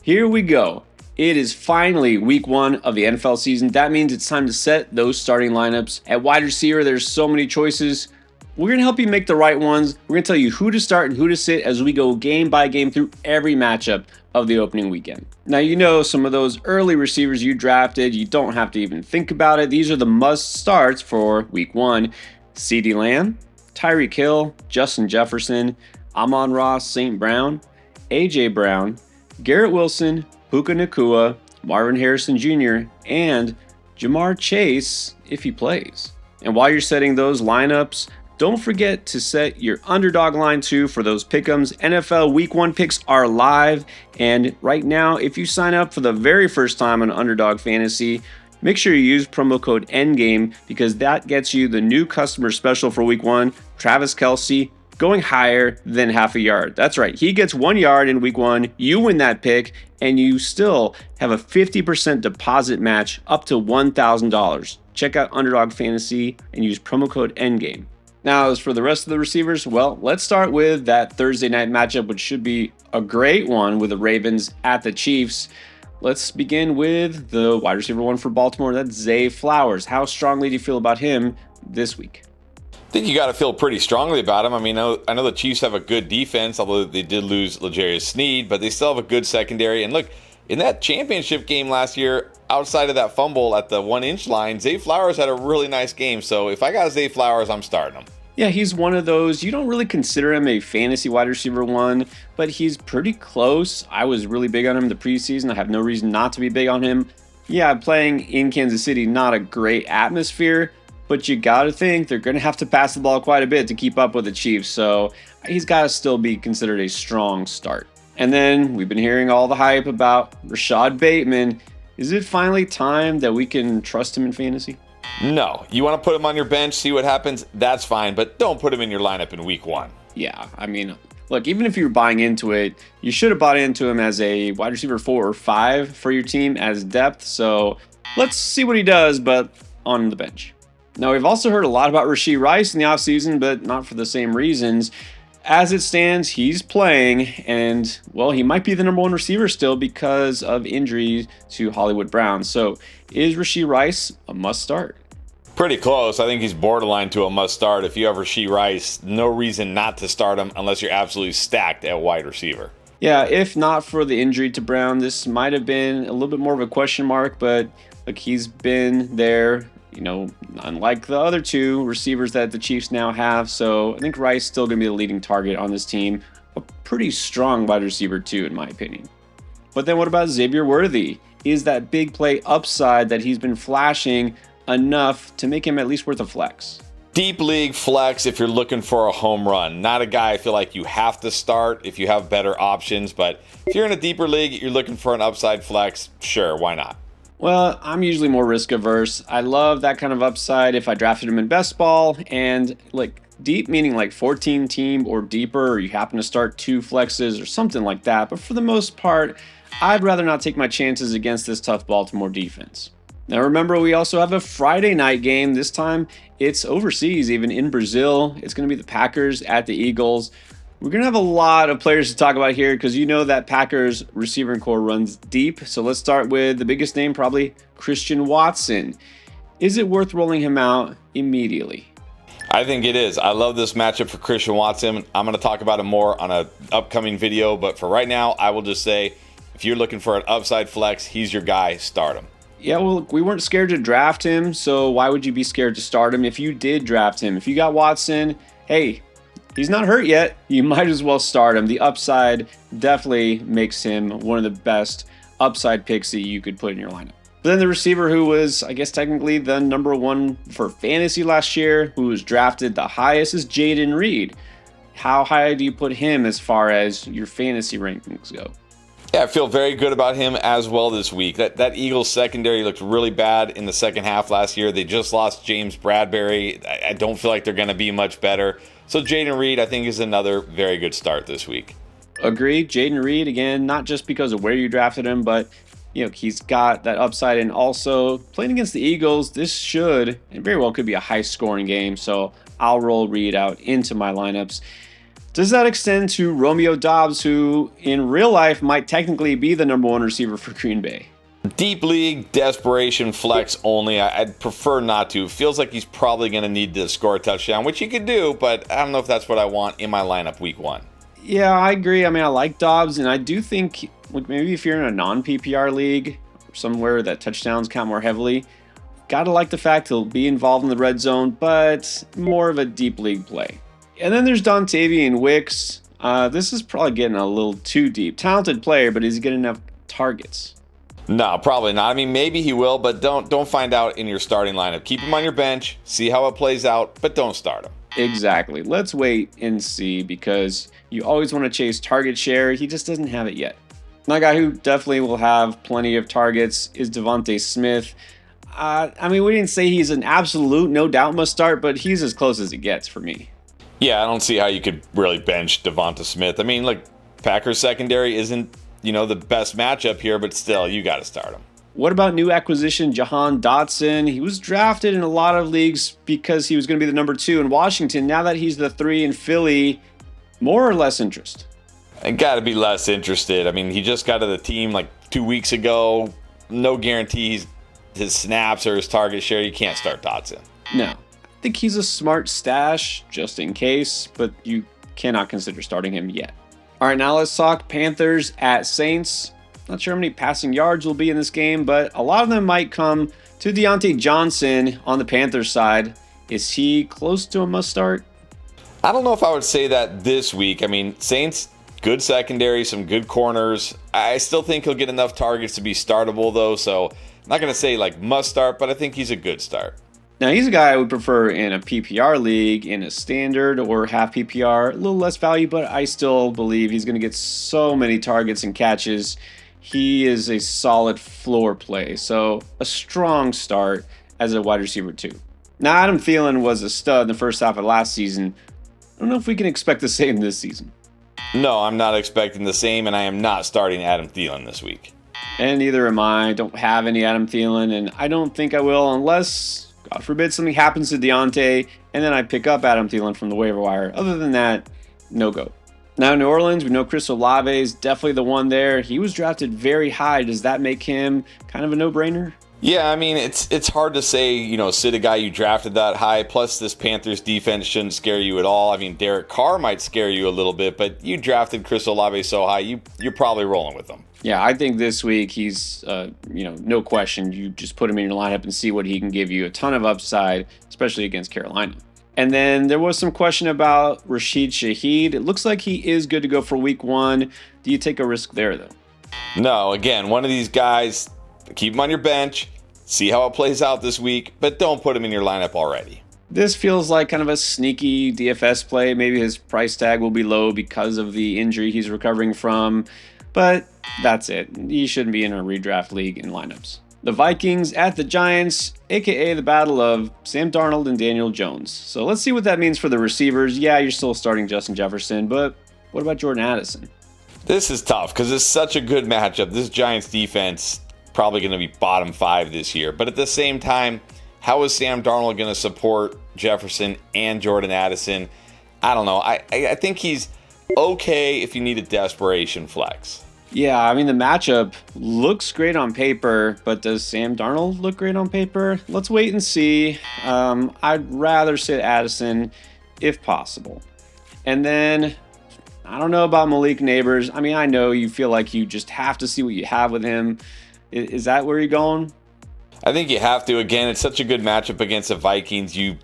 Here we go. It is finally week 1 of the NFL season. That means it's time to set those starting lineups. At wide receiver, there's so many choices. We're going to help you make the right ones. We're going to tell you who to start and who to sit as we go game by game through every matchup of the opening weekend. Now, you know some of those early receivers you drafted, you don't have to even think about it. These are the must starts for week 1. CeeDee Lamb, Tyreek Hill, Justin Jefferson, Amon-Ra St. Brown, A.J. Brown, Garrett Wilson, Puka Nacua, Marvin Harrison Jr., and Jamar Chase if he plays. And while you're setting those lineups, don't forget to set your underdog line too for those pick'ems. NFL Week 1 picks are live, and right now, if you sign up for the very first time on Underdog Fantasy, make sure you use promo code ENDGAME because that gets you the new customer special for Week 1, Travis Kelce, going higher than half a yard. That's right. He gets 1 yard in week 1. You win that pick, and you still have a 50% deposit match up to $1,000. Check out Underdog Fantasy and use promo code ENDGAME. Now, as for the rest of the receivers, well, let's start with that Thursday night matchup, which should be a great one with the Ravens at the Chiefs. Let's begin with the wide receiver 1 for Baltimore. That's Zay Flowers. How strongly do you feel about him this week? I think you got to feel pretty strongly about him. I mean, I know the Chiefs have a good defense, although they did lose L'Jarius Sneed, but they still have a good secondary. And look, in that championship game last year, outside of that fumble at the 1-inch line, Zay Flowers had a really nice game. So if I got Zay Flowers, I'm starting him. Yeah, he's one of those, you don't really consider him a fantasy wide receiver 1, but he's pretty close. I was really big on him the preseason. I have no reason not to be big on him. Yeah, playing in Kansas City, not a great atmosphere, but you got to think they're going to have to pass the ball quite a bit to keep up with the Chiefs, so he's got to still be considered a strong start. And then we've been hearing all the hype about Rashad Bateman. Is it finally time that we can trust him in fantasy? No. You want to put him on your bench, see what happens? That's fine, but don't put him in your lineup in week 1. Yeah, I mean, look, even if you're buying into it, you should have bought into him as a wide receiver 4 or 5 for your team as depth, so let's see what he does, but on the bench. Now, we've also heard a lot about Rashee Rice in the offseason, but not for the same reasons. As it stands, he's playing, and, well, he might be the number 1 receiver still because of injury to Hollywood Brown. So, is Rashee Rice a must-start? Pretty close. I think he's borderline to a must-start. If you have Rashee Rice, no reason not to start him unless you're absolutely stacked at wide receiver. Yeah, if not for the injury to Brown, this might have been a little bit more of a question mark, but, look, he's been there. You know, unlike the other 2 receivers that the Chiefs now have. So I think Rice is still going to be the leading target on this team. A pretty strong wide receiver too, in my opinion. But then what about Xavier Worthy? Is that big play upside that he's been flashing enough to make him at least worth a flex? Deep league flex if you're looking for a home run. Not a guy I feel like you have to start if you have better options. But if you're in a deeper league, you're looking for an upside flex, sure, why not? Well, I'm usually more risk averse. I love that kind of upside if I drafted him in best ball and like deep, meaning like 14 team or deeper, or you happen to start 2 flexes or something like that. But for the most part, I'd rather not take my chances against this tough Baltimore defense. Now remember, we also have a Friday night game. This time it's overseas, even in Brazil. It's going to be the Packers at the Eagles. We're going to have a lot of players to talk about here because you know that Packers receiving core runs deep. So let's start with the biggest name, probably Christian Watson. Is it worth rolling him out immediately? I think it is. I love this matchup for Christian Watson. I'm going to talk about him more on an upcoming video, but for right now, I will just say if you're looking for an upside flex, he's your guy. Start him. Yeah, well, we weren't scared to draft him, so why would you be scared to start him if you did draft him? If you got Watson, hey, he's not hurt yet. You might as well start him. The upside definitely makes him one of the best upside picks that you could put in your lineup. But then the receiver who was, I guess, technically the number 1 for fantasy last year, who was drafted the highest, is Jayden Reed. How high do you put him as far as your fantasy rankings go? Yeah, I feel very good about him as well this week. That Eagles secondary looked really bad in the second half last year. They just lost James Bradbury. I don't feel like they're going to be much better. So Jayden Reed, I think, is another very good start this week. Agreed. Jayden Reed, again, not just because of where you drafted him, but you know, he's got that upside. And also, playing against the Eagles, this should and very well could be a high-scoring game. So I'll roll Reed out into my lineups. Does that extend to Romeo Doubs, who in real life might technically be the number one receiver for Green Bay? Deep league, desperation flex only. I'd prefer not to. Feels like he's probably going to need to score a touchdown, which he could do, but I don't know if that's what I want in my lineup week 1. Yeah, I agree. I mean, I like Dobbs, and I do think maybe if you're in a non-PPR league or somewhere that touchdowns count more heavily, gotta like the fact he'll be involved in the red zone, but more of a deep league play. And then there's Dontavian Wicks. This is probably getting a little too deep. Talented player, but is he getting enough targets? No, probably not. I mean, maybe he will, but don't find out in your starting lineup. Keep him on your bench, see how it plays out, but don't start him. Exactly. Let's wait and see, because you always want to chase target share. He just doesn't have it yet. Another guy who definitely will have plenty of targets is Devontae Smith. I mean, we didn't say he's an absolute no doubt must start, but he's as close as it gets for me. Yeah, I don't see how you could really bench Devonta Smith. I mean, look, Packers secondary isn't, the best matchup here, but still, you got to start him. What about new acquisition Jahan Dotson? He was drafted in a lot of leagues because he was going to be the number 2 in Washington. Now that he's the 3 in Philly, more or less interest? I got to be less interested. I mean, he just got to the team like 2 weeks ago. No guarantees his snaps or his target share. You can't start Dotson. No. I think he's a smart stash just in case, but you cannot consider starting him yet. All right, now let's talk Panthers at Saints. Not sure how many passing yards will be in this game, but a lot of them might come to Deontay Johnson on the Panthers side. Is he close to a must start? I don't know if I would say that this week. I mean, Saints, good secondary, some good corners. I still think he'll get enough targets to be startable, though, so I'm not going to say like must start, but I think he's a good start. Now, he's a guy I would prefer in a PPR league, in a standard or half PPR. A little less value, but I still believe he's going to get so many targets and catches. He is a solid floor play, so a strong start as a wide receiver too. Now, Adam Thielen was a stud in the first half of last season. I don't know if we can expect the same this season. No, I'm not expecting the same, and I am not starting Adam Thielen this week. And neither am I. Don't have any Adam Thielen, and I don't think I will unless, God forbid, something happens to Deontay, and then I pick up Adam Thielen from the waiver wire. Other than that, no go. Now, New Orleans, we know Chris Olave is definitely the one there. He was drafted very high. Does that make him kind of a no-brainer? Yeah, I mean, it's hard to say, sit a guy you drafted that high. Plus, this Panthers defense shouldn't scare you at all. I mean, Derek Carr might scare you a little bit, but you drafted Chris Olave so high, you're probably rolling with him. Yeah, I think this week he's, no question. You just put him in your lineup and see what he can give you. A ton of upside, especially against Carolina. And then there was some question about Rashid Shaheed. It looks like he is good to go for week 1. Do you take a risk there, though? No, again, one of these guys, keep him on your bench, see how it plays out this week, but don't put him in your lineup already. This feels like kind of a sneaky DFS play. Maybe his price tag will be low because of the injury he's recovering from. But that's it. He shouldn't be in a redraft league in lineups. The Vikings at the Giants, a.k.a. the battle of Sam Darnold and Daniel Jones. So let's see what that means for the receivers. Yeah, you're still starting Justin Jefferson, but what about Jordan Addison? This is tough because it's such a good matchup. This Giants defense probably going to be bottom 5 this year. But at the same time, how is Sam Darnold going to support Jefferson and Jordan Addison? I don't know. I think he's okay if you need a desperation flex. Yeah, I mean, the matchup looks great on paper, but does Sam Darnold look great on paper? Let's wait and see. I'd rather sit Addison if possible. And then, I don't know about Malik Neighbors. I mean, I know you feel like you just have to see what you have with him. Is that where you're going? I think you have to. Again, it's such a good matchup against the Vikings. You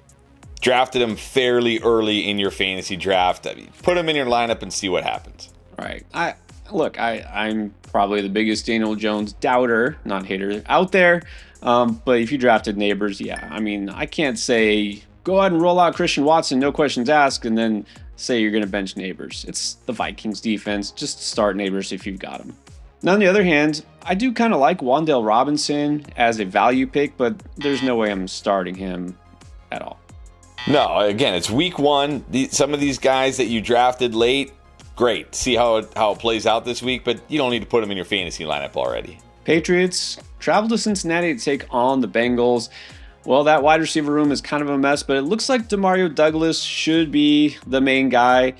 drafted him fairly early in your fantasy draft. I mean, put him in your lineup and see what happens. Right. I'm probably the biggest Daniel Jones doubter, not hater, out there. But if you drafted Neighbors, yeah. I mean, I can't say go ahead and roll out Christian Watson, no questions asked, and then say you're going to bench Neighbors. It's the Vikings defense. Just start Neighbors if you've got him. Now, on the other hand, I do kind of like Wan'Dale Robinson as a value pick, but there's no way I'm starting him at all. No, again, it's week 1. Some of these guys that you drafted late, great. See how it plays out this week, but you don't need to put them in your fantasy lineup already. Patriots travel to Cincinnati to take on the Bengals. Well, that wide receiver room is kind of a mess, but it looks like Demario Douglas should be the main guy.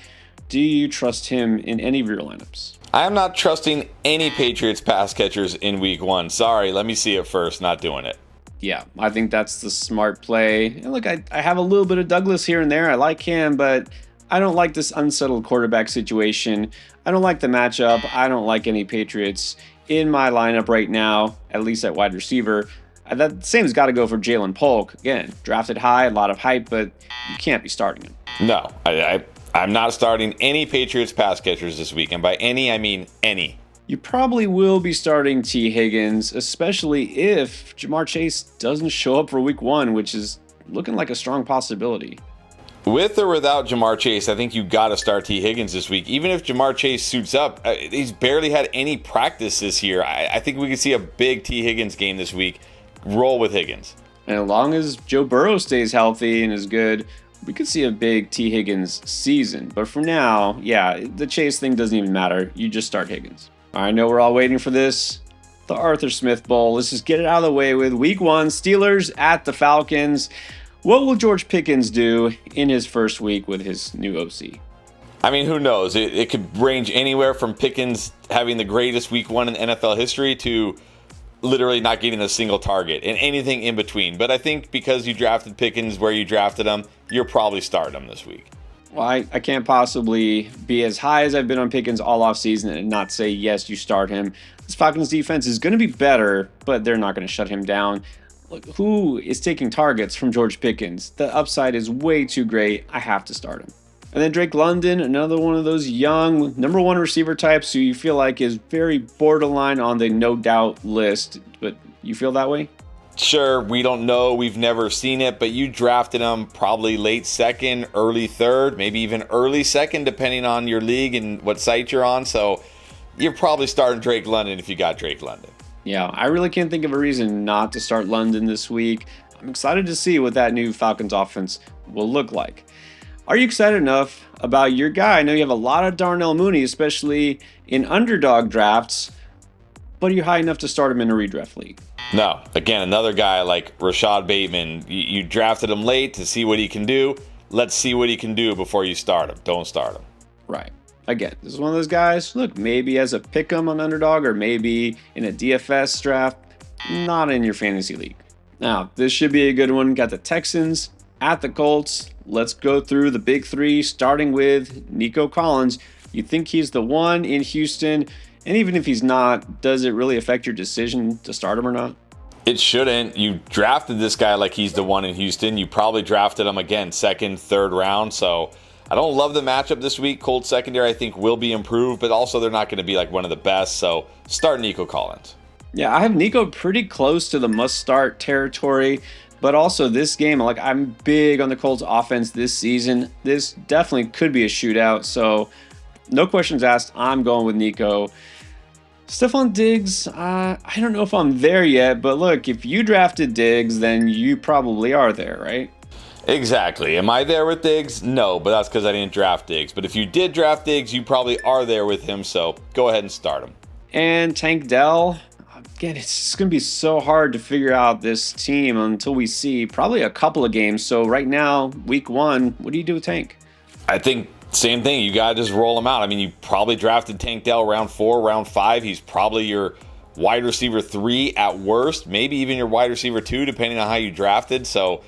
Do you trust him in any of your lineups? I am not trusting any Patriots pass catchers in week 1. Sorry, let me see it first. Not doing it. Yeah, I think that's the smart play. And look, I have a little bit of Douglas here and there. I like him, but I don't like this unsettled quarterback situation. I don't like the matchup. I don't like any Patriots in my lineup right now, at least at wide receiver. That same's got to go for Jalen Polk. Again, drafted high, a lot of hype, but you can't be starting him. No, I'm not starting any Patriots pass catchers this week. And by any, I mean any. You probably will be starting T. Higgins, especially if Jamar Chase doesn't show up for week 1, which is looking like a strong possibility. With or without Jamar Chase, I think you got to start T. Higgins this week. Even if Jamar Chase suits up, he's barely had any practice this year. I think we could see a big T. Higgins game this week. Roll with Higgins. And as long as Joe Burrow stays healthy and is good, we could see a big T. Higgins season. But for now, yeah, the Chase thing doesn't even matter. You just start Higgins. I know we're all waiting for this. The Arthur Smith Bowl. Let's just get it out of the way with week 1. Steelers at the Falcons. What will George Pickens do in his first week with his new OC? I mean, who knows? It could range anywhere from Pickens having the greatest week 1 in NFL history to literally not getting a single target and anything in between. But I think because you drafted Pickens where you drafted him, you're probably starting him this week. Well, I can't possibly be as high as I've been on Pickens all offseason and not say, yes, you start him. This Falcons defense is going to be better, but they're not going to shut him down. Look, who is taking targets from George Pickens? The upside is way too great. I have to start him. And then Drake London, another one of those young number 1 receiver types who you feel like is very borderline on the no doubt list. But you feel that way? Sure, we don't know. We've never seen it, but you drafted him probably late 2nd, early 3rd, maybe even early 2nd, depending on your league and what site you're on. So you're probably starting Drake London if you got Drake London. Yeah, I really can't think of a reason not to start London this week. I'm excited to see what that new Falcons offense will look like. Are you excited enough about your guy? I know you have a lot of Darnell Mooney, especially in underdog drafts, but are you high enough to start him in a redraft league? No. Again, another guy like Rashad Bateman. You drafted him late to see what he can do. Let's see what he can do before you start him. Don't start him. Right. Again, this is one of those guys, look, maybe as a pick'em on underdog or maybe in a DFS draft, not in your fantasy league. Now, this should be a good one. Got the Texans at the Colts. Let's go through the big 3, starting with Nico Collins. You think he's the one in Houston? And even if he's not, does it really affect your decision to start him or not? It shouldn't. You drafted this guy like he's the one in Houston. You probably drafted him again 2nd, 3rd round. So I don't love the matchup this week. Colts secondary I think will be improved, but also they're not going to be like one of the best. So start Nico Collins. Yeah, I have Nico pretty close to the must-start territory. But also this game, like I'm big on the Colts offense this season. This definitely could be a shootout. So no questions asked. I'm going with Nico. Stephon Diggs, I don't know if I'm there yet, but look, if you drafted Diggs, then you probably are there, right? Exactly. Am I there with Diggs? No, but that's because I didn't draft Diggs. But if you did draft Diggs, you probably are there with him, so go ahead and start him. And Tank Dell, again, it's just going to be so hard to figure out this team until we see probably a couple of games. So right now, week 1, what do you do with Tank? I think same thing. You got to just roll him out. I mean, you probably drafted Tank Dell round 4, round 5. He's probably your wide receiver 3 at worst, maybe even your wide receiver 2, depending on how you drafted. So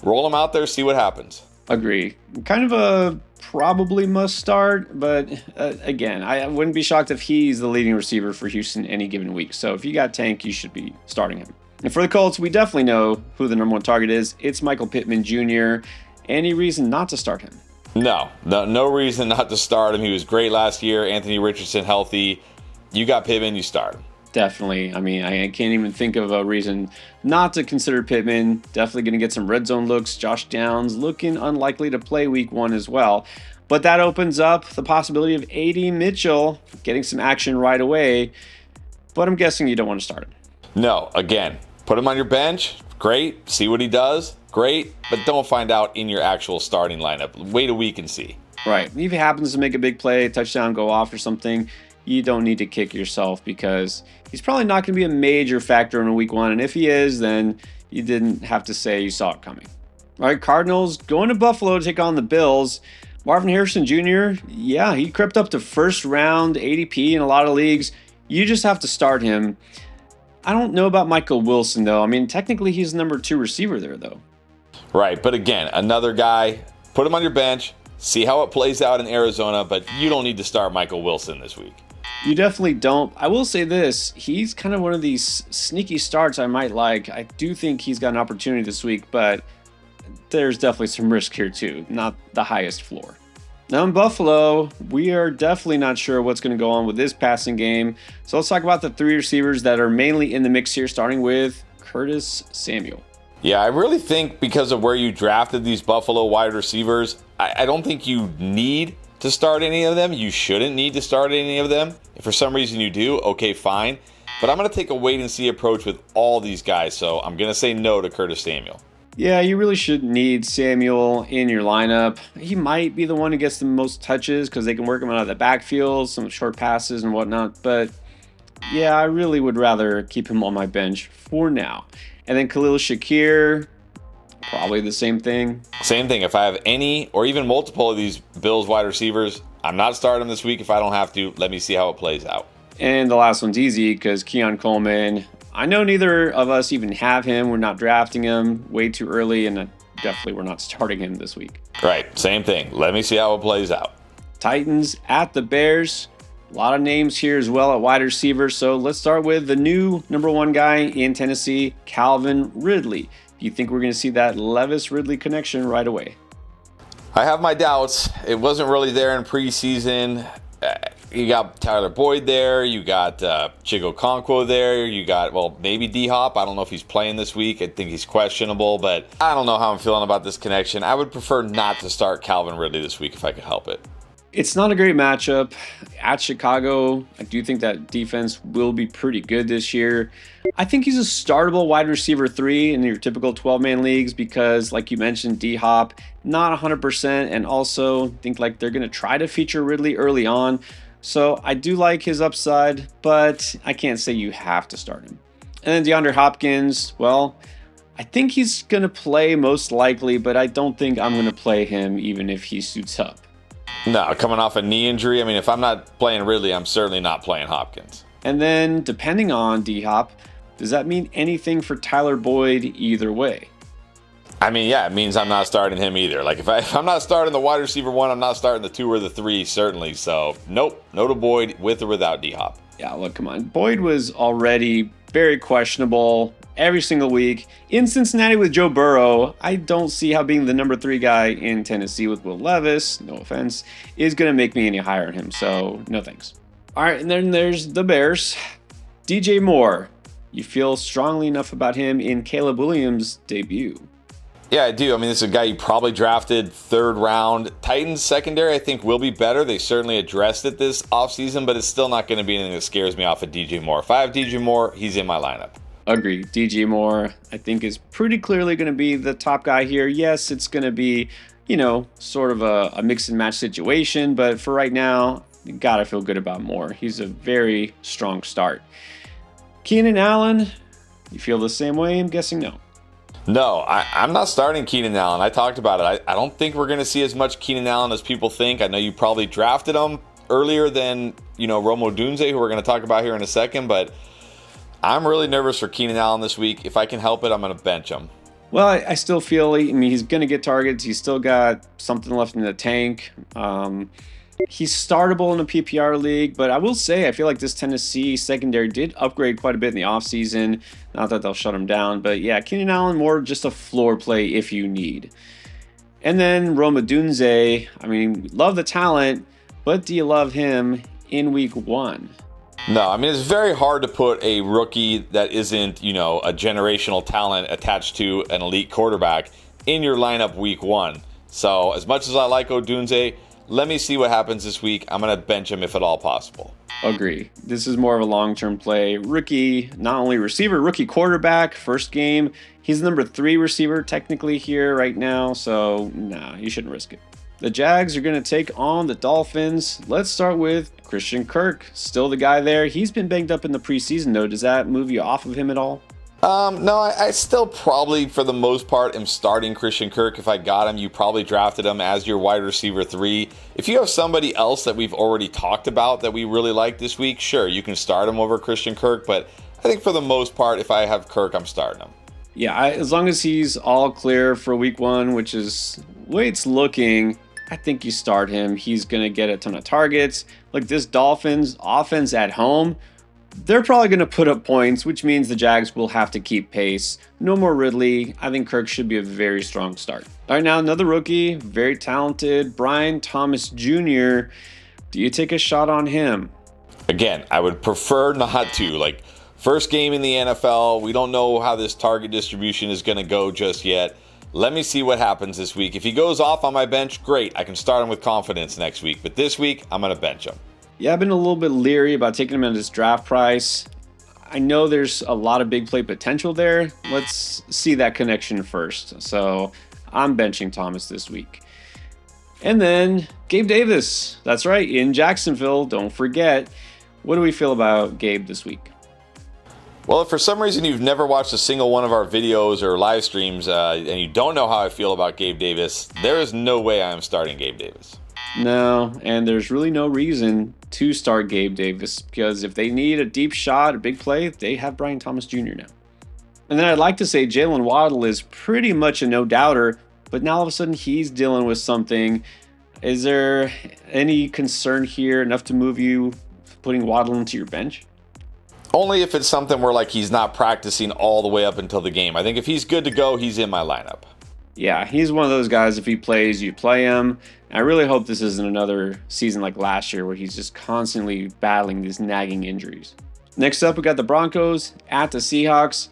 roll him out there, see what happens. Agree. Kind of a probably must start, but again, I wouldn't be shocked if he's the leading receiver for Houston any given week. So if you got Tank, you should be starting him. And for the Colts, we definitely know who the number 1 target is. It's Michael Pittman Jr. Any reason not to start him? No reason not to start him. He was great last year. Anthony Richardson healthy. You got Pittman, you start him. Definitely. I mean, I can't even think of a reason not to consider Pittman. Definitely going to get some red zone looks. Josh Downs looking unlikely to play week 1 as well. But that opens up the possibility of A.D. Mitchell getting some action right away. But I'm guessing you don't want to start him. No, again, put him on your bench. Great. See what he does. Great. But don't find out in your actual starting lineup. Wait a week and see. Right. If he happens to make a big play, touchdown, go off or something, you don't need to kick yourself because he's probably not going to be a major factor in week 1. And if he is, then you didn't have to say you saw it coming. All right, Cardinals going to Buffalo to take on the Bills. Marvin Harrison Jr., yeah, he crept up to first round ADP in a lot of leagues. You just have to start him. I don't know about Michael Wilson, though. I mean, technically he's number 2 receiver there, though. Right, but again, another guy, put him on your bench, see how it plays out in Arizona, but you don't need to start Michael Wilson this week. You definitely don't. I will say this, he's kind of one of these sneaky starts I might like. I do think he's got an opportunity this week, but there's definitely some risk here too, not the highest floor. Now in Buffalo, we are definitely not sure what's going to go on with this passing game. So let's talk about the 3 receivers that are mainly in the mix here, starting with Curtis Samuel. Yeah, I really think because of where you drafted these Buffalo wide receivers, I don't think you need to start any of them. You shouldn't need to start any of them. If for some reason you do, okay, fine. But I'm going to take a wait-and-see approach with all these guys, so I'm going to say no to Curtis Samuel. Yeah, you really shouldn't need Samuel in your lineup. He might be the one who gets the most touches because they can work him out of the backfield, some short passes and whatnot. But yeah, I really would rather keep him on my bench for now. And then Khalil Shakir, probably the same thing. Same thing. If I have any or even multiple of these Bills wide receivers, I'm not starting them this week if I don't have to. Let me see how it plays out. And the last one's easy because Keon Coleman, I know neither of us even have him. We're not drafting him way too early, and definitely we're not starting him this week. Right. Same thing. Let me see how it plays out. Titans at the Bears. A lot of names here as well at wide receiver. So let's start with the new number 1 guy in Tennessee, Calvin Ridley. Do you think we're going to see that Levis-Ridley connection right away? I have my doubts. It wasn't really there in preseason. You got Tyler Boyd there. You got Chigo Okonkwo there. You got, well, maybe D-Hop. I don't know if he's playing this week. I think he's questionable, but I don't know how I'm feeling about this connection. I would prefer not to start Calvin Ridley this week if I could help it. It's not a great matchup at Chicago. I do think that defense will be pretty good this year. I think he's a startable wide receiver 3 in your typical 12-man leagues because, like you mentioned, D-Hop, not 100%, and also think like they're going to try to feature Ridley early on. So I do like his upside, but I can't say you have to start him. And then DeAndre Hopkins, well, I think he's going to play most likely, but I don't think I'm going to play him even if he suits up. No, coming off a knee injury, I mean, if I'm not playing Ridley, I'm certainly not playing Hopkins. And then, depending on D-Hop, does that mean anything for Tyler Boyd either way? I mean, yeah, it means I'm not starting him either. Like, if I'm not starting the wide receiver 1, I'm not starting the 2 or the 3, certainly. So, nope, no to Boyd with or without D-Hop. Yeah, look, come on. Boyd was already very questionable every single week. In Cincinnati with Joe Burrow, I don't see how being the number 3 guy in Tennessee with Will Levis, no offense, is going to make me any higher on him. So, no thanks. All right, and then there's the Bears. DJ Moore. You feel strongly enough about him in Caleb Williams' debut? Yeah, I do. I mean, this is a guy you probably drafted 3rd round. Titans secondary, I think, will be better. They certainly addressed it this offseason, but it's still not going to be anything that scares me off of DJ Moore. If I have DJ Moore, he's in my lineup. Agree. DJ Moore, I think, is pretty clearly going to be the top guy here. Yes, it's going to be, sort of a mix and match situation, but for right now, you got to feel good about Moore. He's a very strong start. Keenan Allen, you feel the same way? I'm guessing no. No, I'm not starting Keenan Allen. I talked about it. I don't think we're going to see as much Keenan Allen as people think. I know you probably drafted him earlier than, Romo Dunze, who we're going to talk about here in a second, but I'm really nervous for Keenan Allen this week. If I can help it, I'm going to bench him. Well, I still feel, he's going to get targets. He's still got something left in the tank. He's startable in a PPR league, but I will say I feel like this Tennessee secondary did upgrade quite a bit in the offseason. Not that they'll shut him down, but yeah, Keenan Allen more just a floor play if you need. And then Rome Odunze, love the talent, but do you love him in week 1? No, it's very hard to put a rookie that isn't, a generational talent attached to an elite quarterback in your lineup week 1. So as much as I like Odunze, let me see what happens this week. I'm going to bench him if at all possible. Agree. This is more of a long-term play. Rookie, not only receiver, rookie quarterback, first game. He's the number 3 receiver technically here right now, so nah, you shouldn't risk it. The Jags are going to take on the Dolphins. Let's start with Christian Kirk. Still the guy there. He's been banged up in the preseason, though. Does that move you off of him at all? No, I still probably, for the most part, am starting Christian Kirk. If I got him, you probably drafted him as your wide receiver 3. If you have somebody else that we've already talked about that we really like this week, sure, you can start him over Christian Kirk. But I think for the most part, if I have Kirk, I'm starting him. Yeah, as long as he's all clear for week 1, which is the way it's looking, I think you start him. He's going to get a ton of targets. Like this Dolphins offense at home, they're probably going to put up points, which means the Jags will have to keep pace. No more Ridley. I think Kirk should be a very strong start. All right, now another rookie, very talented, Brian Thomas Jr. Do you take a shot on him? Again, I would prefer not to. Like, first game in the NFL, we don't know how this target distribution is going to go just yet. Let me see what happens this week. If he goes off on my bench, great. I can start him with confidence next week. But this week, I'm going to bench him. Yeah, I've been a little bit leery about taking him at his draft price. I know there's a lot of big play potential there. Let's see that connection first. So I'm benching Thomas this week. And then Gabe Davis. That's right, in Jacksonville. Don't forget. What do we feel about Gabe this week? Well, if for some reason you've never watched a single one of our videos or live streams and you don't know how I feel about Gabe Davis, there is no way I am starting Gabe Davis. No, and there's really no reason to start Gabe Davis because if they need a deep shot, a big play, they have Brian Thomas Jr. now. And then I'd like to say Jalen Waddle is pretty much a no-doubter, but now all of a sudden he's dealing with something. Is there any concern here enough to move you putting Waddle into your bench? Only if it's something where like he's not practicing all the way up until the game. I think if he's good to go, he's in my lineup. Yeah, he's one of those guys, if he plays, you play him. I really hope this isn't another season like last year where he's just constantly battling these nagging injuries. Next up, we got the Broncos at the Seahawks.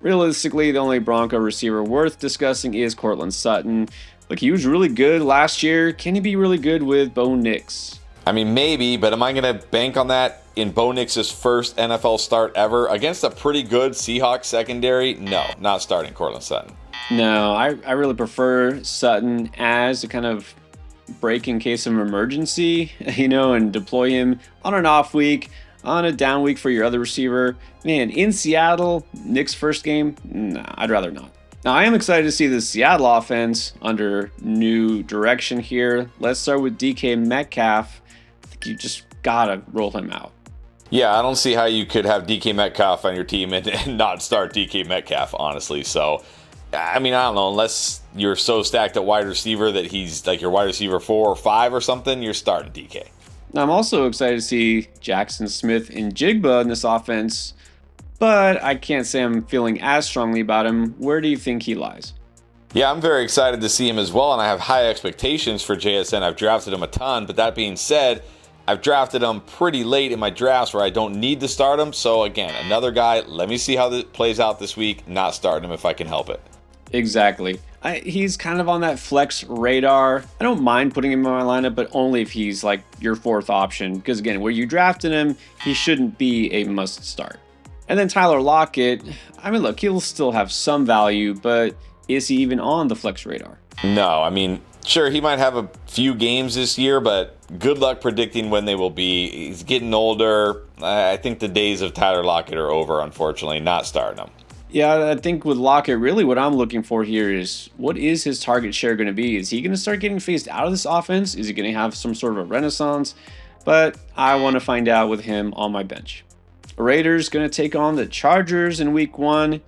Realistically, the only Bronco receiver worth discussing is Courtland Sutton. Look, he was really good last year. Can he be really good with Bo Nix? I mean, maybe, but am I going to bank on that in Bo Nix's first NFL start ever against a pretty good Seahawks secondary? No, not starting Courtland Sutton. No, I really prefer Sutton as a kind of break in case of emergency, and deploy him on an off week, on a down week for your other receiver. Man, in Seattle, Nick's first game, nah, I'd rather not. Now, I am excited to see the Seattle offense under new direction here. Let's start with DK Metcalf. I think you just gotta roll him out. Yeah, I don't see how you could have DK Metcalf on your team and not start DK Metcalf, honestly. So, I mean, I don't know, unless you're so stacked at wide receiver that he's like your wide receiver 4 or 5 or something, you're starting DK. Now, I'm also excited to see Jackson Smith and Jigba in this offense, but I can't say I'm feeling as strongly about him. Where do you think he lies? Yeah, I'm very excited to see him as well, and I have high expectations for JSN. I've drafted him a ton, but that being said, I've drafted him pretty late in my drafts where I don't need to start him. So again, another guy, let me see how this plays out this week, not starting him if I can help it. Exactly. He's kind of on that flex radar. I don't mind putting him in my lineup, but only if he's like your 4th option. Because again, where you drafted him, he shouldn't be a must start. And then Tyler Lockett, I mean, look, he'll still have some value, but is he even on the flex radar? No, I mean, sure, he might have a few games this year, but good luck predicting when they will be. He's getting older. I think the days of Tyler Lockett are over, unfortunately, not starting him. Yeah, I think with Lockett, really what I'm looking for here is what is his target share going to be? Is he going to start getting phased out of this offense? Is he going to have some sort of a renaissance? But I want to find out with him on my bench. Raiders going to take on the Chargers in week 1.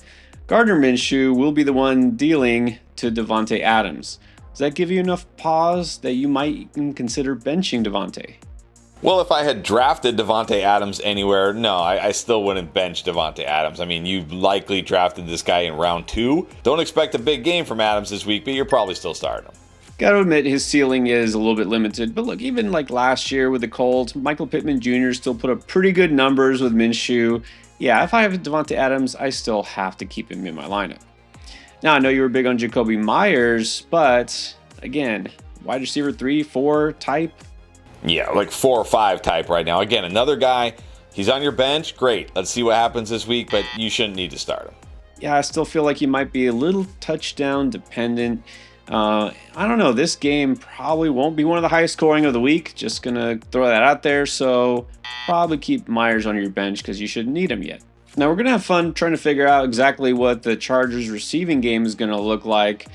Gardner Minshew will be the one dealing to Davante Adams. Does that give you enough pause that you might even consider benching Davante? Well, if I had drafted Davante Adams anywhere, no, I still wouldn't bench Davante Adams. I mean, you likely drafted this guy in round 2. Don't expect a big game from Adams this week, but you're probably still starting him. Got to admit, his ceiling is a little bit limited. But look, even like last year with the Colts, Michael Pittman Jr. still put up pretty good numbers with Minshew. Yeah, if I have Davante Adams, I still have to keep him in my lineup. Now, I know you were big on Jacoby Myers, but again, wide receiver 3, 4 type. Yeah, like 4 or 5 type right now. Again, another guy, he's on your bench. Great. Let's see what happens this week, but you shouldn't need to start him. Yeah, I still feel like he might be a little touchdown dependent. I don't know. This game probably won't be one of the highest scoring of the week. Just going to throw that out there. So probably keep Myers on your bench because you shouldn't need him yet. Now we're going to have fun trying to figure out exactly what the Chargers receiving game is going to look like.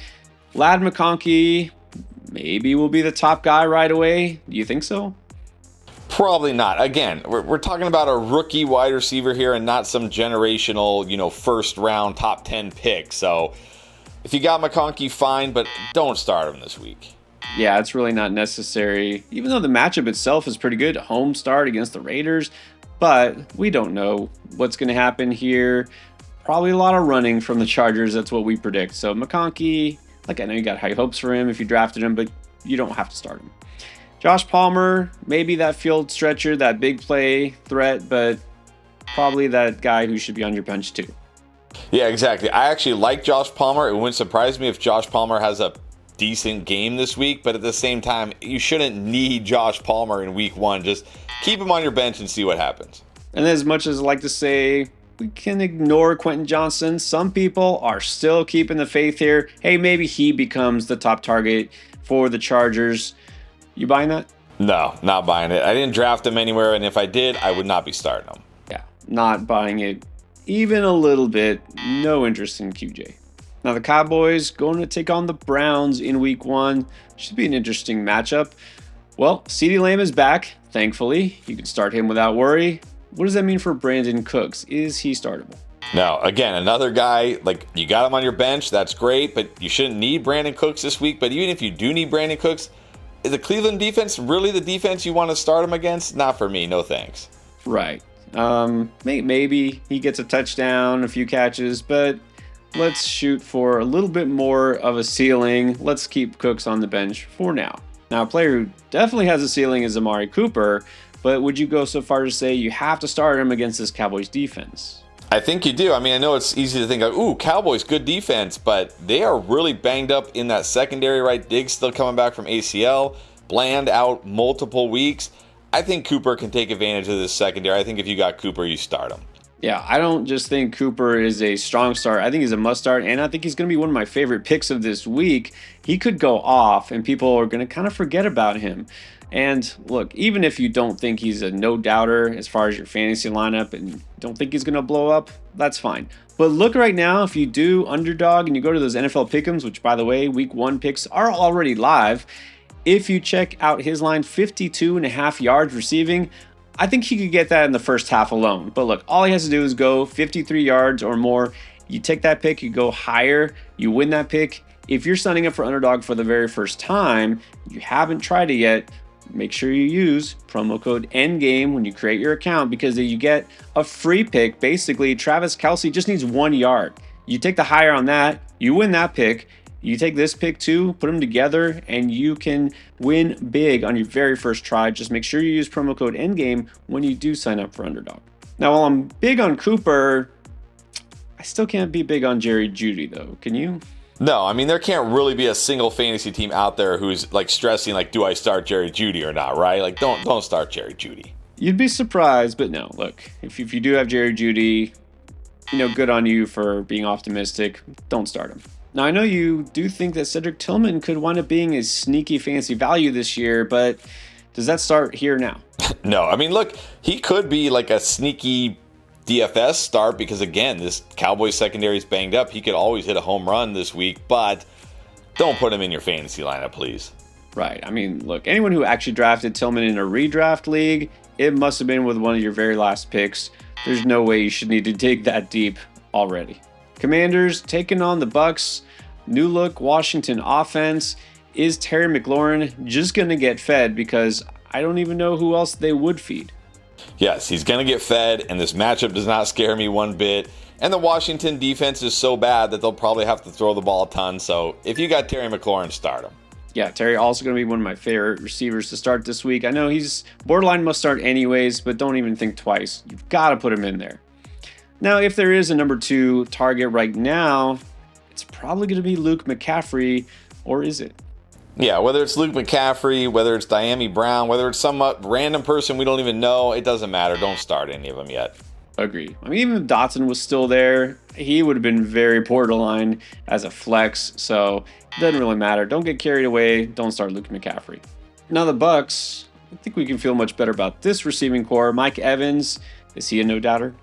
Ladd McConkey maybe will be the top guy right away. Do you think so? Probably not. Again, we're talking about a rookie wide receiver here and not some generational, first round top 10 pick. So if you got McConkey, fine, but don't start him this week. Yeah, it's really not necessary, even though the matchup itself is pretty good. Home start against the Raiders, but we don't know what's going to happen here. Probably a lot of running from the Chargers. That's what we predict. So McConkey, I know you got high hopes for him if you drafted him, but you don't have to start him. Josh Palmer, maybe that field stretcher, that big play threat, but probably that guy who should be on your bench too. Yeah, exactly. I actually like Josh Palmer. It wouldn't surprise me if Josh Palmer has a decent game this week, but at the same time, you shouldn't need Josh Palmer in week 1. Just keep him on your bench and see what happens. And as much as I like to say, we can ignore Quentin Johnson, some people are still keeping the faith here. Hey, maybe he becomes the top target for the Chargers. You buying that? No, not buying it. I didn't draft him anywhere, and if I did, I would not be starting him. Yeah, not buying it even a little bit. No interest in QJ. Now the Cowboys going to take on the Browns in week 1. Should be an interesting matchup. Well, CeeDee Lamb is back, thankfully. You can start him without worry. What does that mean for Brandon Cooks? Is he startable? Now, again, another guy, you got him on your bench. That's great, but you shouldn't need Brandon Cooks this week. But even if you do need Brandon Cooks, is the Cleveland defense really the defense you want to start him against? Not for me. No thanks. Right. Maybe he gets a touchdown, a few catches, but let's shoot for a little bit more of a ceiling. Let's keep Cooks on the bench for now. Now, a player who definitely has a ceiling is Amari Cooper, but would you go so far to say you have to start him against this Cowboys defense? I think you do. I mean, I know it's easy to think ooh, Cowboys, good defense, but they are really banged up in that secondary, right? Diggs still coming back from ACL, Bland out multiple weeks. I think Cooper can take advantage of this secondary. I think if you got Cooper, you start him. Yeah, I don't just think Cooper is a strong start. I think he's a must start, and I think he's going to be one of my favorite picks of this week. He could go off, and people are going to kind of forget about him. And look, even if you don't think he's a no-doubter as far as your fantasy lineup and don't think he's going to blow up, that's fine. But look right now, if you do underdog and you go to those NFL pick'ems, which by the way, week 1 picks are already live, if you check out his line, 52.5 yards receiving, I think he could get that in the first half alone. But look, all he has to do is go 53 yards or more. You take that pick, you go higher, you win that pick. If you're signing up for underdog for the very first time, you haven't tried it yet, make sure you use promo code ENDGAME when you create your account because then you get a free pick. Basically, Travis Kelce just needs 1 yard. You take the higher on that, you win that pick. You take this pick too, put them together, and you can win big on your very first try. Just make sure you use promo code ENDGAME when you do sign up for underdog. Now, while I'm big on Cooper, I still can't be big on Jerry Jeudy though. Can you? No, I mean, there can't really be a single fantasy team out there who's stressing, do I start Jerry Jeudy or not, right? Don't start Jerry Jeudy. You'd be surprised, but no, look, if you do have Jerry Jeudy, good on you for being optimistic. Don't start him. Now, I know you do think that Cedric Tillman could wind up being a sneaky fantasy value this year, but does that start here now? No, I mean, look, he could be a sneaky DFS start because, again, this Cowboys secondary is banged up. He could always hit a home run this week, but don't put him in your fantasy lineup, please. Right. I mean, look, anyone who actually drafted Tillman in a redraft league, it must have been with one of your very last picks. There's no way you should need to dig that deep already. Commanders taking on the Bucks. New look Washington offense. Is Terry McLaurin just going to get fed? Because I don't even know who else they would feed. Yes, he's going to get fed, and this matchup does not scare me one bit. And the Washington defense is so bad that they'll probably have to throw the ball a ton. So if you got Terry McLaurin, start him. Yeah, Terry also going to be one of my favorite receivers to start this week. I know he's borderline must start anyways, but don't even think twice. You've got to put him in there. Now, if there is a number 2 target right now, it's probably going to be Luke McCaffrey, or is it? Yeah, whether it's Luke McCaffrey, whether it's Diami Brown, whether it's some random person we don't even know, it doesn't matter. Don't start any of them yet. Agreed. I mean, even if Dotson was still there, he would have been very borderline as a flex, so it doesn't really matter. Don't get carried away. Don't start Luke McCaffrey. Now the Bucks, I think we can feel much better about this receiving core. Mike Evans, is he a no-doubter?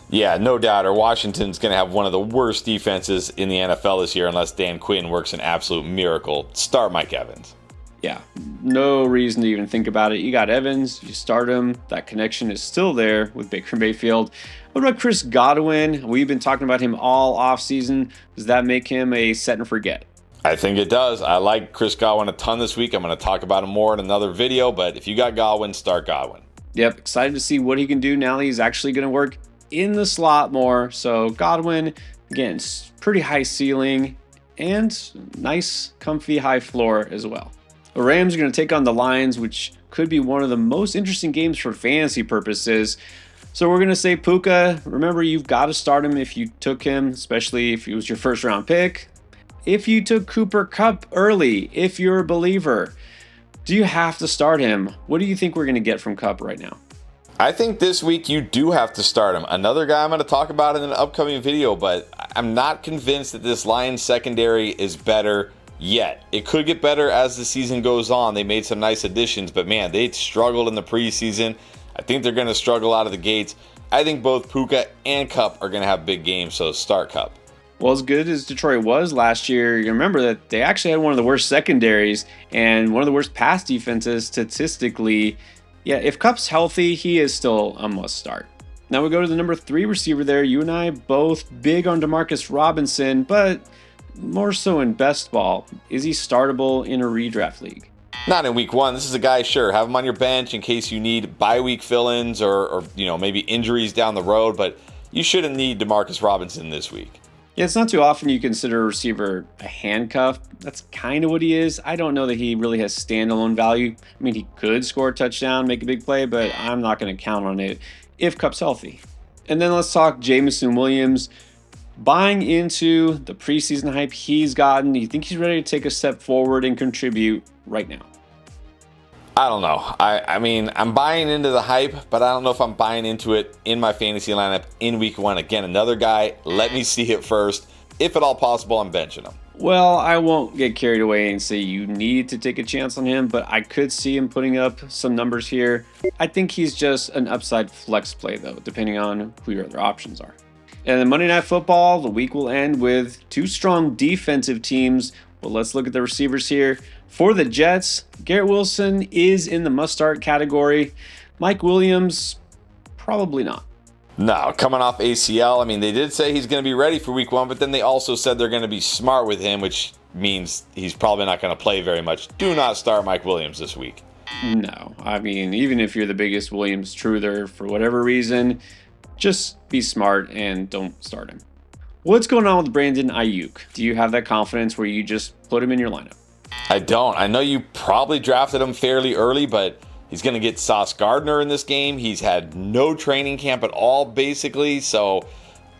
Yeah, no doubt. Or Washington's going to have one of the worst defenses in the NFL this year unless Dan Quinn works an absolute miracle. Start Mike Evans. Yeah, no reason to even think about it. You got Evans, you start him. That connection is still there with Baker Mayfield. What about Chris Godwin? We've been talking about him all offseason. Does that make him a set and forget? I think it does. I like Chris Godwin a ton this week. I'm going to talk about him more in another video, but if you got Godwin, start Godwin. Yep, excited to see what he can do now that he's actually going to work in the slot more. So Godwin, again, pretty high ceiling and nice, comfy high floor as well. The Rams are going to take on the Lions, which could be one of the most interesting games for fantasy purposes. So we're going to say Puka. Remember, you've got to start him if you took him, especially if he was your first round pick. If you took Cooper Kupp early, if you're a believer, do you have to start him? What do you think we're going to get from Kupp right now? I think this week you do have to start him. Another guy I'm going to talk about in an upcoming video, but I'm not convinced that this Lions secondary is better yet. It could get better as the season goes on. They made some nice additions, but man, they struggled in the preseason. I think they're going to struggle out of the gates. I think both Puka and Kupp are going to have big games, so start Kupp. Well, as good as Detroit was last year, you remember that they actually had one of the worst secondaries and one of the worst pass defenses statistically. Yeah, if Kupp's healthy, he is still a must start. Now we go to the number 3 receiver there. You and I both big on Demarcus Robinson, but more so in best ball. Is he startable in a redraft league? Not in week 1. This is a guy, sure, have him on your bench in case you need bye week fill-ins or maybe injuries down the road, but you shouldn't need Demarcus Robinson this week. Yeah, it's not too often you consider a receiver a handcuff. That's kind of what he is. I don't know that he really has standalone value. I mean, he could score a touchdown, make a big play, but I'm not going to count on it if Kupp's healthy. And then let's talk Jameson Williams. Buying into the preseason hype he's gotten, you think he's ready to take a step forward and contribute right now? I don't know. I mean, I'm buying into the hype, but I don't know if I'm buying into it in my fantasy lineup in week 1. Again, another guy, let me see it first. If at all possible, I'm benching him. Well, I won't get carried away and say you need to take a chance on him, but I could see him putting up some numbers here. I think he's just an upside flex play, though, depending on who your other options are. And then Monday Night Football, the week will end with 2 strong defensive teams. Well, let's look at the receivers here. For the Jets, Garrett Wilson is in the must-start category. Mike Williams, probably not. No, coming off ACL, I mean, they did say he's going to be ready for week 1, but then they also said they're going to be smart with him, which means he's probably not going to play very much. Do not start Mike Williams this week. No, I mean, even if you're the biggest Williams truther for whatever reason, just be smart and don't start him. What's going on with Brandon Ayuk? Do you have that confidence where you just put him in your lineup? I don't. I know you probably drafted him fairly early, but he's going to get Sauce Gardner in this game. He's had no training camp at all, basically, so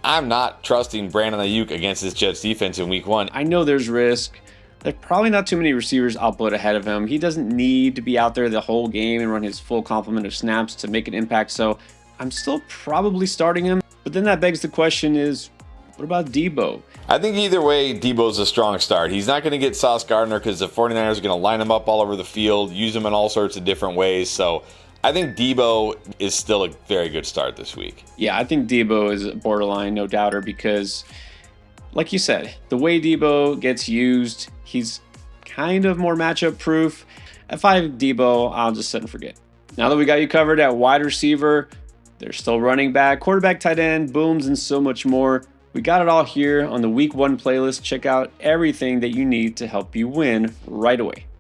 I'm not trusting Brandon Ayuk against this Jets defense in week 1. I know there's risk. There's probably not too many receivers I'll put ahead of him. He doesn't need to be out there the whole game and run his full complement of snaps to make an impact, so I'm still probably starting him. But then that begs the question is, what about Debo? I think either way, Debo's a strong start. He's not going to get Sauce Gardner because the 49ers are going to line him up all over the field, use him in all sorts of different ways. So I think Debo is still a very good start this week. Yeah, I think Debo is borderline, no doubter, because like you said, the way Debo gets used, he's kind of more matchup proof. If I have Debo, I'll just set and forget. Now that we got you covered at wide receiver, there's still running back, quarterback, tight end, booms, and so much more. We got it all here on the Week 1 playlist. Check out everything that you need to help you win right away.